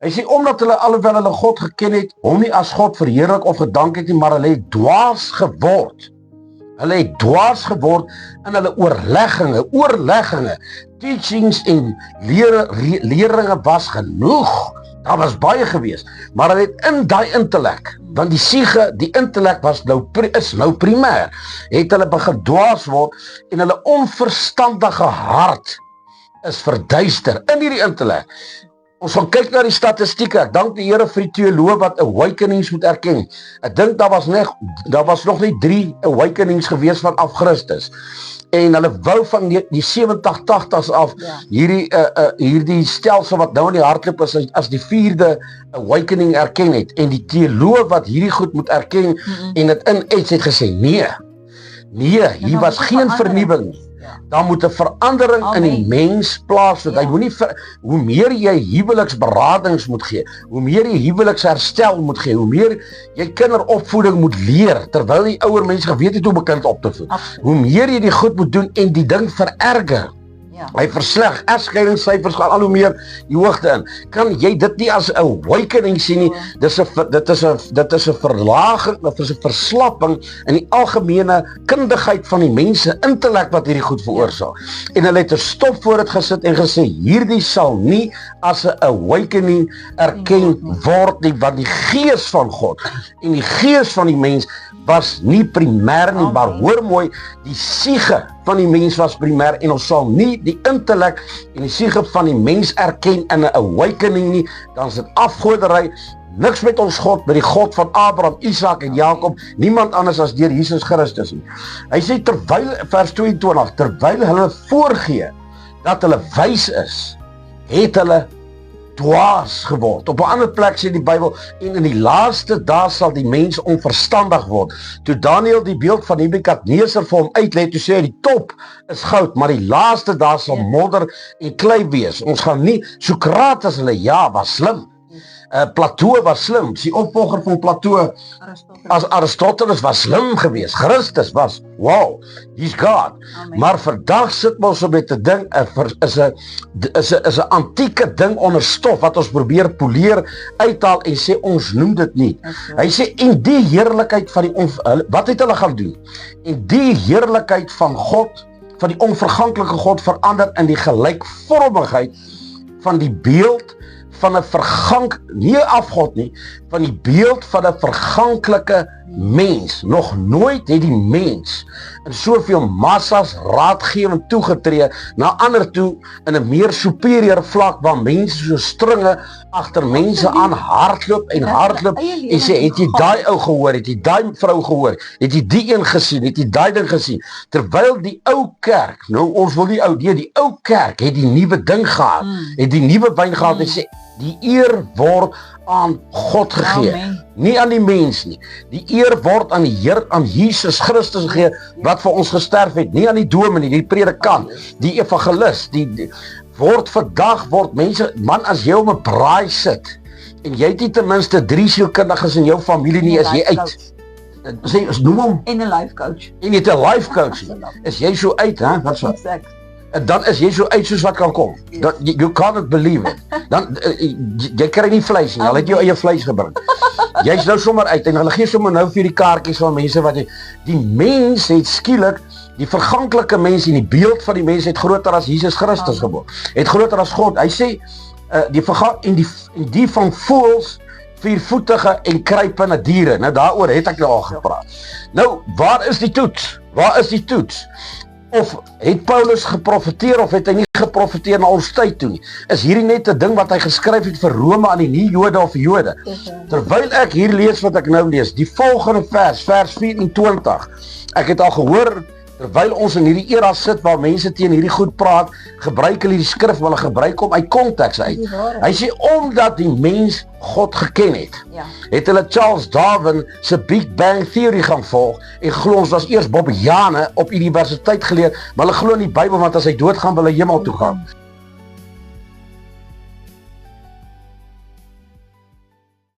Hy sê, omdat hulle alhoewel hulle God geken het, hom nie as God verheerlik of gedank het nie, maar hulle het dwaas geword. Hulle het dwaas geword in hulle oorleggings, teachings en leringe was genoeg. Daar was baie gewees, maar hulle het in daai intellek, want die siege, die intellek is nou primêr, het hulle begin dwaas word en hulle onverstandige hart is verduister in hierdie intellek. Ons gaan kyk na die statistieke. Ek dank die Here vir die teoloog wat awakenings moet erken. Ek dink daar was nog nie 3 awakenings gewees vanaf Christus. En hulle wou van die 70-80s af hierdie stelsel wat nou in die hardloop is as die 4de awakening erken het. En die teoloog wat hierdie goed moet erken en dit in het gesê, nee, hier was geen vernuwing nie. Daar moet 'n verandering in die mens plaasvind. Hy moenie hoe meer jy huweliksberadings moet gee, hoe meer jy huweliksherstel moet gee, hoe meer jy kinderopvoeding moet leer, terwyl die ouer mense geweet het hoe om 'n kind op te voed. Hoe meer jy die goed moet doen en die ding vererger. Hy versleg, egskeidingssyfers gaan al hoe meer die hoogte in. Kan jy dit nie as 'n awakening sien nie? Dit is 'n verlaging, of is 'n verslapping in die algemene kundigheid van die mense intellek wat hierdie goed veroorsaak. En hulle het 'n stop voor dit gesit en gesê, hierdie sal nie as 'n awakening erken word nie, want die gees van God en die gees van die mens was nie primêr nie, maar hoor mooi, die siege van die mens was primêr en ons sal nie die intellek en die siege van die mens erken in 'n awakening nie, dan is dit afgoderry, niks met ons God, met die God van Abraham, Isak en Jakob, niemand anders as deur Jesus Christus nie. Hy sê terwyl, vers 22, terwyl hulle voorgee dat hulle wys is, het hulle dwaas geword. Op 'n ander plek sê die Bybel, en in die laaste dae sal die mens onverstandig word. Toe Daniël die beeld van Nebukadneser vir hom uitlê, toe sê hy die top is goud, maar die laaste dae sal modder en klei wees. Ons gaan nie, Sokrates hulle was slim. Plato was slim, die opvolger van Plato, as Aristoteles was slim geweest, Christus was, wow, he's God. Amen. Maar vandag sit ons op met 'n ding, is 'n antieke ding onder stof, wat ons probeer poleer, uithaal en sê, ons noem dit nie. Hy sê, en die heerlikheid van die, wat het hulle gaan doen? En die heerlikheid van God, van die onverganklike God, verander in die gelykvormigheid van die beeld van 'n nie afgod nie, van die beeld van 'n verganklike mens. Nog nooit het die mens in soveel massas raadgewend toegetree na ander toe in 'n meer superieur vlak waar mense so stringe agter mense aan hardloop en sê, het jy daai ou gehoor, het jy daai vrou gehoor, het jy die een gesien, het jy daai ding gesien, terwyl die ou kerk, nou ons wil nie die ou kerk het die nuwe ding gehad, het die nuwe wyn gehad en sê, die eer word aan God gegee, nie aan die mens nie. Die eer word aan die Heer, aan Jesus Christus gegee, wat vir ons gesterf het, nie aan die dominee, die predikant, die evangelis, vandag word mense, man, as jy om 'n braai sit, en jy het nie ten minste 3 sielkundiges in jou familie nie, is jy uit. Sê, noem hom. En 'n life coach. En jy het 'n life coach, is jy so uit, hè? Wat so? En dan is jy so uit soos wat kan kom. You can't believe it. Dan, jy kry nie vleis nie, hulle het jou eie vleis gebring. Jy's nou sommer uit, en hulle gee sommer nou vir die kaartjies van mense wat die mens het skielik, die verganklike mens en die beeld van die mens het groter as Jesus Christus geword. Het groter as God. Hy sê, die van voëls, viervoetige en kruipende diere. Nou daaroor het ek nou al gepraat. Nou, waar is die toets? Waar is die toets? Of het Paulus geprofeteer of het hy nie geprofeteer na ons tyd toe nie? Is hierdie net 'n ding wat hy geskryf het vir Rome aan die nie-Jode of Jode? Terwyl ek hier lees wat ek nou lees, die volgende vers 24, ek het al gehoor, terwyl ons in hierdie era sit waar mense teen hierdie goed praat, gebruik hulle die skrif, maar hulle gebruik hom uit konteks uit. Hy sê, omdat die mens God geken het, het hulle Charles Darwin se Big Bang Theory gaan volg, en glo ons was eers Bobbiane op universiteit geleer, maar hulle glo in die Bybel, want as hy doodgaan wil hy hemel toe gaan.